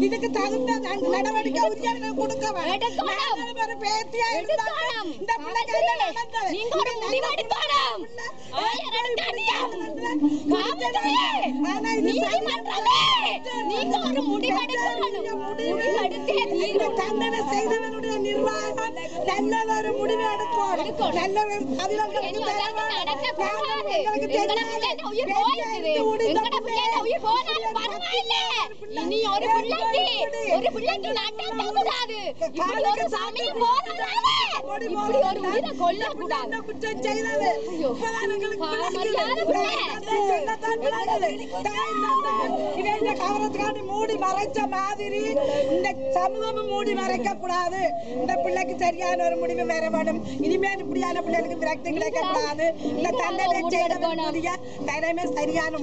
இதுக்கு தகுந்த நடவடிக்கை உரிமையை கொடுக்க வேண்டும். ஒரு பேத்தியா இருந்தாலும் இந்த பிள்ளைக்கு என்ன நடந்தது? நீங்க ஒரு முடிவு எடுக்கணும். ஆனா இது நீதிமன்றமே நீங்க ஒரு முடிவு எடுக்கணும். இந்த தண்டனை செய்தவனுடைய நிர்வாகம் நல்ல ஒரு முடிவு எடுக்கணும். நல்ல ஒரு பதிலங்களுக்கு இனி ஒரு பிள்ளைக்கு நாட்டம் கூடாது. இப்படி ஒரு சாமியை போராடாதே. இப்படி ஒரு உயிரை கொல்ல கூடாது. குற்றம் செய்தது கவனத்துக்காண்டி மூடி மறைச்ச மாதிரி இந்த சமூகமும் மூடி மறைக்க கூடாது. இந்த பிள்ளைக்கு சரியான ஒரு முடிவு வேற வேணும். இனிமேல் இப்படியான பிள்ளைகளுக்கு விரக்தி கிடைக்க கூடாது. இந்த தண்டனை செய்தவனுடைய தலைமை சரியான